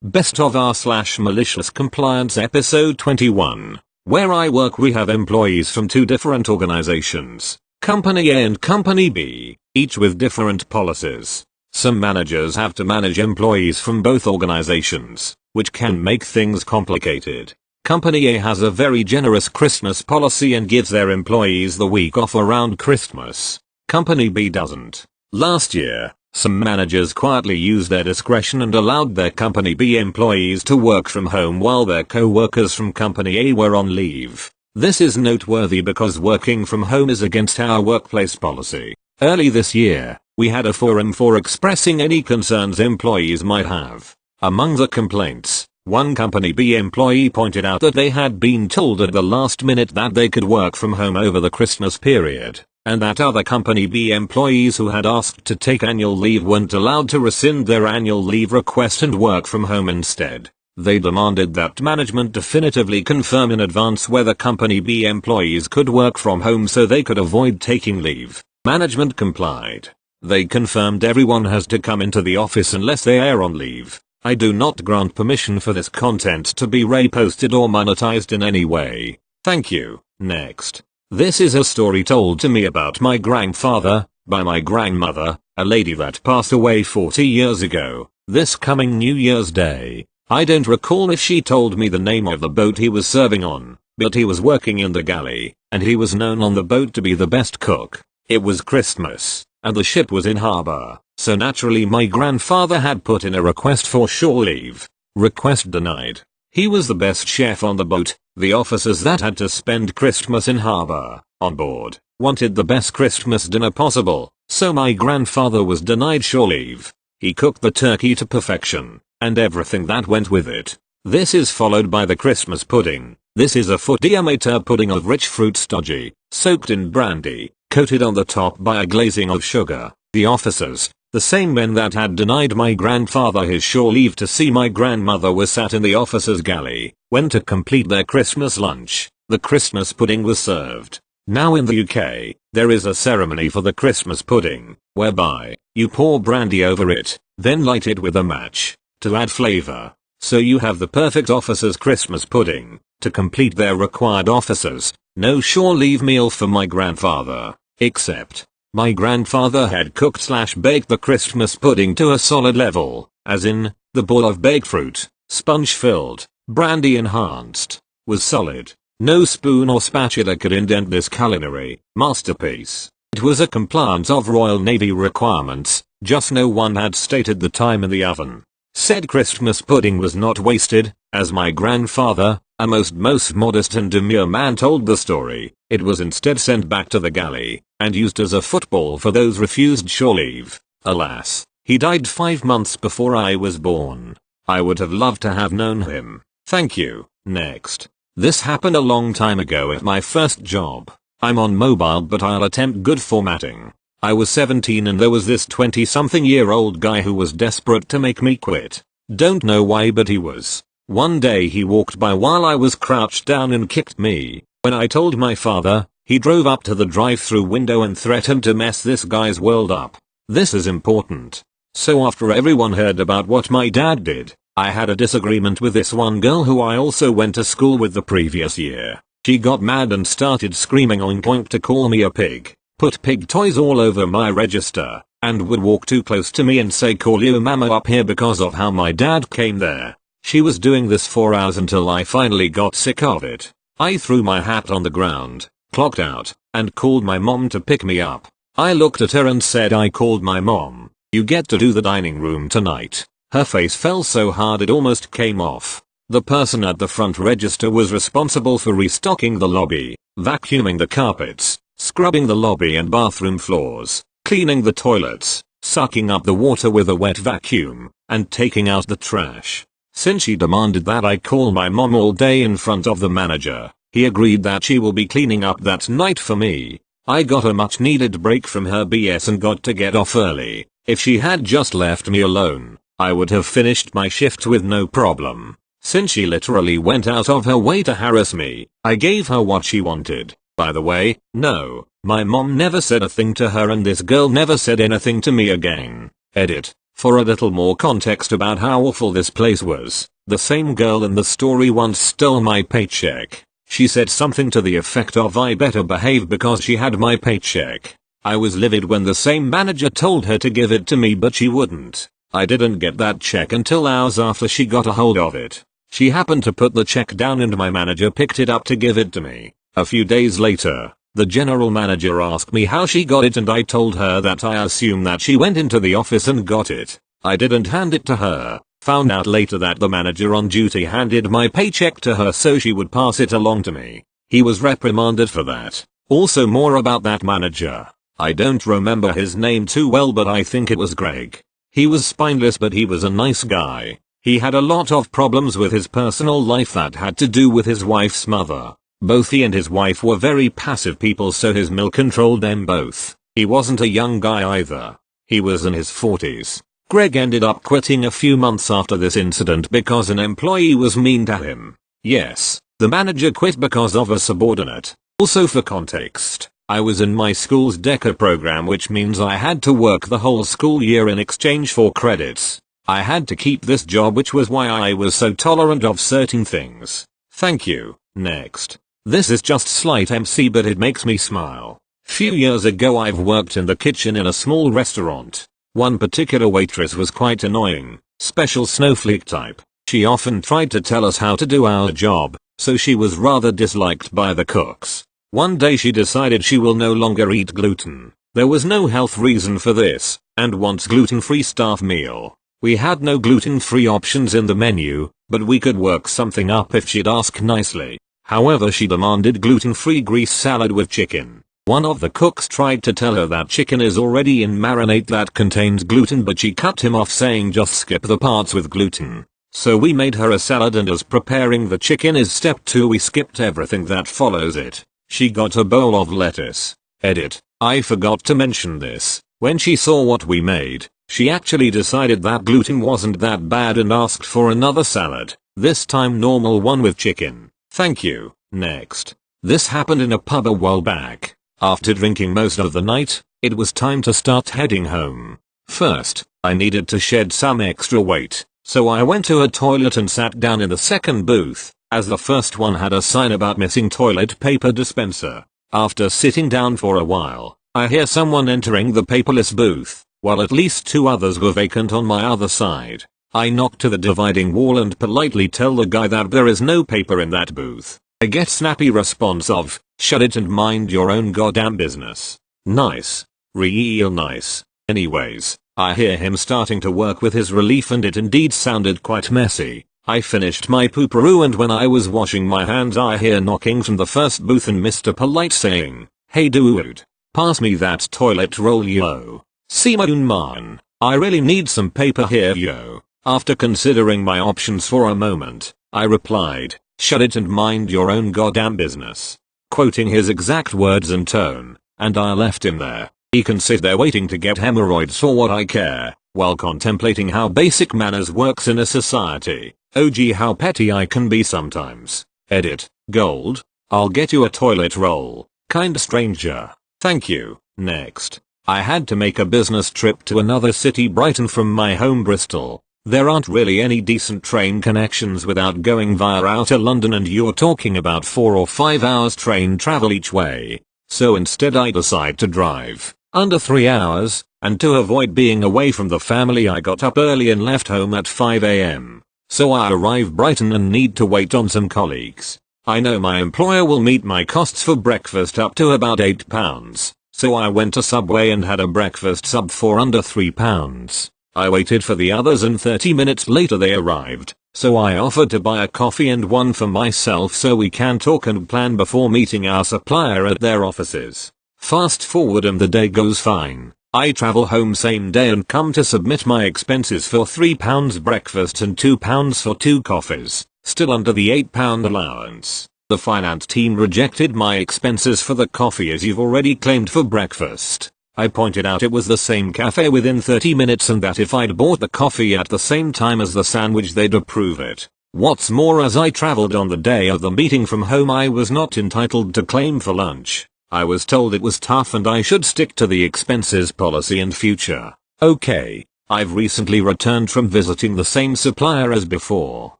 Best of r/malicious compliance episode 21. Where I work we have employees from two different organizations, Company A and Company B, each with different policies. Some managers have to manage employees from both organizations, which can make things complicated. Company A has a very generous Christmas policy and gives their employees the week off around Christmas. Company B doesn't. Last year, some managers quietly used their discretion and allowed their Company B employees to work from home while their co-workers from Company A were on leave. This is noteworthy because working from home is against our workplace policy. Early this year, we had a forum for expressing any concerns employees might have. Among the complaints, one Company B employee pointed out that they had been told at the last minute that they could work from home over the Christmas period, and that other Company B employees who had asked to take annual leave weren't allowed to rescind their annual leave request and work from home instead. They demanded that management definitively confirm in advance whether Company B employees could work from home so they could avoid taking leave. Management complied. They confirmed everyone has to come into the office unless they are on leave. I do not grant permission for this content to be reposted or monetized in any way. Thank you. Next. This is a story told to me about my grandfather, by my grandmother, a lady that passed away 40 years ago, this coming New Year's Day. I don't recall if she told me the name of the boat he was serving on, but he was working in the galley, and he was known on the boat to be the best cook. It was Christmas, and the ship was in harbor, so naturally my grandfather had put in a request for shore leave. Request denied. He was the best chef on the boat. The officers that had to spend Christmas in harbor, on board, wanted the best Christmas dinner possible, so my grandfather was denied shore leave. He cooked the turkey to perfection, and everything that went with it. This is followed by the Christmas pudding. This is a foot diameter pudding of rich fruit stodgy, soaked in brandy, coated on the top by a glazing of sugar. The officers, the same men that had denied my grandfather his shore leave to see my grandmother, were sat in the officers' galley. When to complete their Christmas lunch, the Christmas pudding was served. Now in the UK, there is a ceremony for the Christmas pudding, whereby you pour brandy over it, then light it with a match, to add flavor. So you have the perfect officers' Christmas pudding. To complete their required officers, no shore leave meal for my grandfather, except my grandfather had cooked/baked the Christmas pudding to a solid level, as in, the ball of baked fruit, sponge filled, brandy enhanced, was solid. No spoon or spatula could indent this culinary masterpiece. It was a compliance of Royal Navy requirements, just no one had stated the time in the oven. Said Christmas pudding was not wasted, as my grandfather, a most modest and demure man, told the story. It was instead sent back to the galley, and used as a football for those refused shore leave. Alas, he died 5 months before I was born. I would have loved to have known him. Thank you. Next. This happened a long time ago at my first job. I'm on mobile but I'll attempt good formatting. I was 17 and there was this 20-something-year-old guy who was desperate to make me quit. Don't know why but he was. One day he walked by while I was crouched down and kicked me. When I told my father, he drove up to the drive-through window and threatened to mess this guy's world up. This is important. So after everyone heard about what my dad did, I had a disagreement with this one girl who I also went to school with the previous year. She got mad and started screaming oink oink to call me a pig, put pig toys all over my register, and would walk too close to me and say call your mama up here because of how my dad came there. She was doing this for hours until I finally got sick of it. I threw my hat on the ground, clocked out, and called my mom to pick me up. I looked at her and said I called my mom. You get to do the dining room tonight. Her face fell so hard it almost came off. The person at the front register was responsible for restocking the lobby, vacuuming the carpets, scrubbing the lobby and bathroom floors, cleaning the toilets, sucking up the water with a wet vacuum, and taking out the trash. Since she demanded that I call my mom all day in front of the manager, he agreed that she will be cleaning up that night for me. I got a much needed break from her BS and got to get off early. If she had just left me alone, I would have finished my shift with no problem. Since she literally went out of her way to harass me, I gave her what she wanted. By the way, no, my mom never said a thing to her and this girl never said anything to me again. Edit. For a little more context about how awful this place was, the same girl in the story once stole my paycheck. She said something to the effect of I better behave because she had my paycheck. I was livid when the same manager told her to give it to me but she wouldn't. I didn't get that check until hours after she got a hold of it. She happened to put the check down and my manager picked it up to give it to me. A few days later, the general manager asked me how she got it and I told her that I assume that she went into the office and got it. I didn't hand it to her. Found out later that the manager on duty handed my paycheck to her so she would pass it along to me. He was reprimanded for that. Also more about that manager. I don't remember his name too well but I think it was Greg. He was spineless but he was a nice guy. He had a lot of problems with his personal life that had to do with his wife's mother. Both he and his wife were very passive people so his mill controlled them both. He wasn't a young guy either. He was in his 40s. Greg ended up quitting a few months after this incident because an employee was mean to him. Yes, the manager quit because of a subordinate. Also for context, I was in my school's DECA program which means I had to work the whole school year in exchange for credits. I had to keep this job which was why I was so tolerant of certain things. Thank you. Next. This is just slight MC but it makes me smile. Few years ago I've worked in the kitchen in a small restaurant. One particular waitress was quite annoying, special snowflake type. She often tried to tell us how to do our job, so she was rather disliked by the cooks. One day she decided she will no longer eat gluten. There was no health reason for this, and wants gluten-free staff meal. We had no gluten-free options in the menu, but we could work something up if she'd ask nicely. However, she demanded gluten-free grease salad with chicken. One of the cooks tried to tell her that chicken is already in marinade that contains gluten but she cut him off saying just skip the parts with gluten. So we made her a salad and as preparing the chicken is step 2 we skipped everything that follows it. She got a bowl of lettuce. Edit. I forgot to mention this. When she saw what we made, she actually decided that gluten wasn't that bad and asked for another salad, this time normal one with chicken. Thank you. Next. This happened in a pub a while back. After drinking most of the night, it was time to start heading home. First, I needed to shed some extra weight, so I went to a toilet and sat down in the second booth, as the first one had a sign about missing toilet paper dispenser. After sitting down for a while, I hear someone entering the paperless booth, while at least 2 others were vacant on my other side. I knock to the dividing wall and politely tell the guy that there is no paper in that booth. I get snappy response of, shut it and mind your own goddamn business. Nice. Real nice. Anyways, I hear him starting to work with his relief and it indeed sounded quite messy. I finished my pooperoo and when I was washing my hands I hear knocking from the first booth and Mr. Polite saying, hey dude, pass me that toilet roll yo. See my man, I really need some paper here yo. After considering my options for a moment, I replied, shut it and mind your own goddamn business. Quoting his exact words and tone, and I left him there. He can sit there waiting to get hemorrhoids for what I care, while contemplating how basic manners works in a society. Oh gee how petty I can be sometimes. Edit. Gold. I'll get you a toilet roll. Kind stranger. Thank you. Next. I had to make a business trip to another city Brighton from my home Bristol. There aren't really any decent train connections without going via outer London and you're talking about 4 or 5 hours train travel each way. So instead I decide to drive, under 3 hours, and to avoid being away from the family I got up early and left home at 5 AM. So I arrive Brighton and need to wait on some colleagues. I know my employer will meet my costs for breakfast up to about £8. So I went to Subway and had a breakfast sub for under £3. I waited for the others and 30 minutes later they arrived, so I offered to buy a coffee and one for myself so we can talk and plan before meeting our supplier at their offices. Fast forward and the day goes fine. I travel home same day and come to submit my expenses for £3 breakfast and £2 for 2 coffees, still under the £8 allowance. The finance team rejected my expenses for the coffee as you've already claimed for breakfast. I pointed out it was the same cafe within 30 minutes and that if I'd bought the coffee at the same time as the sandwich they'd approve it. What's more, as I traveled on the day of the meeting from home I was not entitled to claim for lunch. I was told it was tough and I should stick to the expenses policy in future. Okay, I've recently returned from visiting the same supplier as before.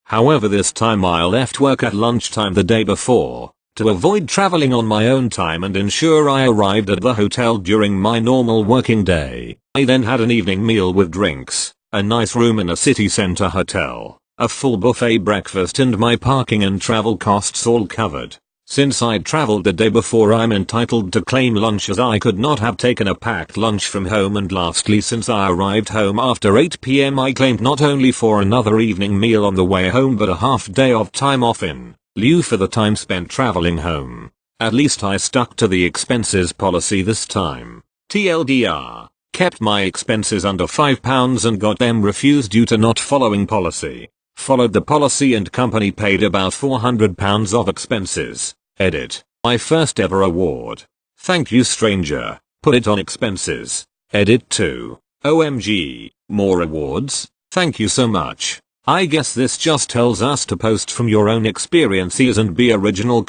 However, this time I left work at lunchtime the day before, to avoid traveling on my own time and ensure I arrived at the hotel during my normal working day. I then had an evening meal with drinks, a nice room in a city center hotel, a full buffet breakfast, and my parking and travel costs all covered. Since I'd traveled the day before, I'm entitled to claim lunch as I could not have taken a packed lunch from home, and lastly, since I arrived home after 8 PM, I claimed not only for another evening meal on the way home but a half day of time off in lieu for the time spent traveling home. At least I stuck to the expenses policy this time. TLDR, kept my expenses under £5 and got them refused due to not following policy. Followed the policy and company paid about £400 of expenses. Edit. My first ever award. Thank you, stranger. Put it on expenses. Edit 2. OMG. More awards? Thank you so much. I guess this just tells us to post from your own experiences and be original :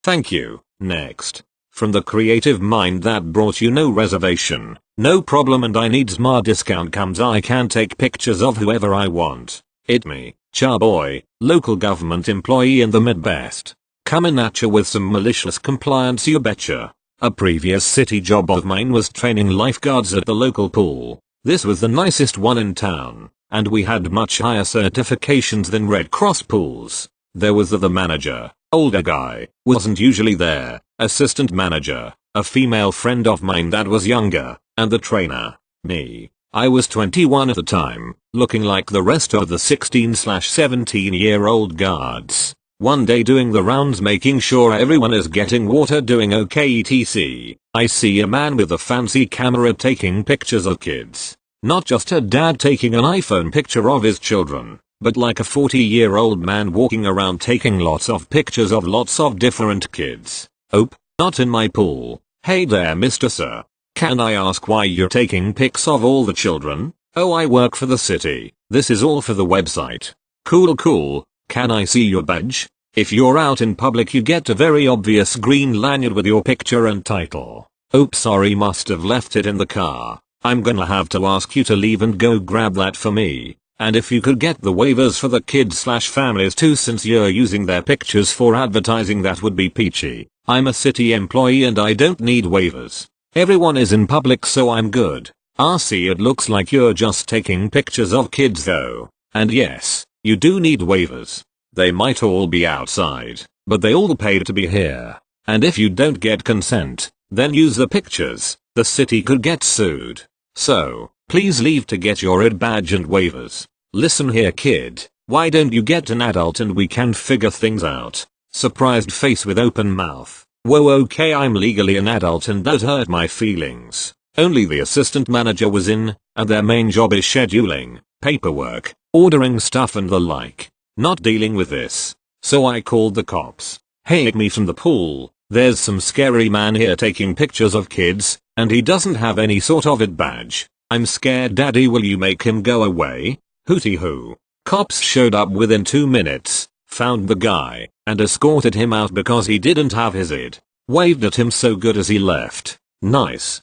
Thank you. Next. From the creative mind that brought you no reservation, no problem, and I needs my discount comes I can take pictures of whoever I want. It me, Charboy, local government employee in the Midwest. Coming at ya with some malicious compliance, you betcha. A previous city job of mine was training lifeguards at the local pool. This was the nicest one in town, and we had much higher certifications than Red Cross pools. There was the manager, older guy, wasn't usually there, assistant manager, a female friend of mine that was younger, and the trainer, me. I was 21 at the time, looking like the rest of the 16/17-year-old guards. One day doing the rounds making sure everyone is getting water, doing okay etc. I see a man with a fancy camera taking pictures of kids. Not just a dad taking an iPhone picture of his children, but like a 40-year-old man walking around taking lots of pictures of lots of different kids. Oh, not in my pool. Hey there, Mr. Sir. Can I ask why you're taking pics of all the children? Oh, I work for the city. This is all for the website. Cool. Can I see your badge? If you're out in public you get a very obvious green lanyard with your picture and title. Oops, sorry, must have left it in the car. I'm gonna have to ask you to leave and go grab that for me. And if you could get the waivers for the kids/families too, since you're using their pictures for advertising, that would be peachy. I'm a city employee and I don't need waivers. Everyone is in public so I'm good. RC, it looks like you're just taking pictures of kids though. And yes, you do need waivers. They might all be outside, but they all paid to be here. And if you don't get consent, then use the pictures. The city could get sued. So, please leave to get your ID badge and waivers. Listen here, kid. Why don't you get an adult and we can figure things out? Surprised face with open mouth. Whoa, okay, I'm legally an adult and that hurt my feelings. Only the assistant manager was in, and their main job is scheduling, paperwork, ordering stuff and the like. Not dealing with this. So I called the cops. Hey, me from the pool. There's some scary man here taking pictures of kids, and he doesn't have any sort of ID badge. I'm scared, daddy, will you make him go away? Hooty hoo. Cops showed up within 2 minutes, found the guy, and escorted him out because he didn't have his ID. Waved at him so good as he left. Nice.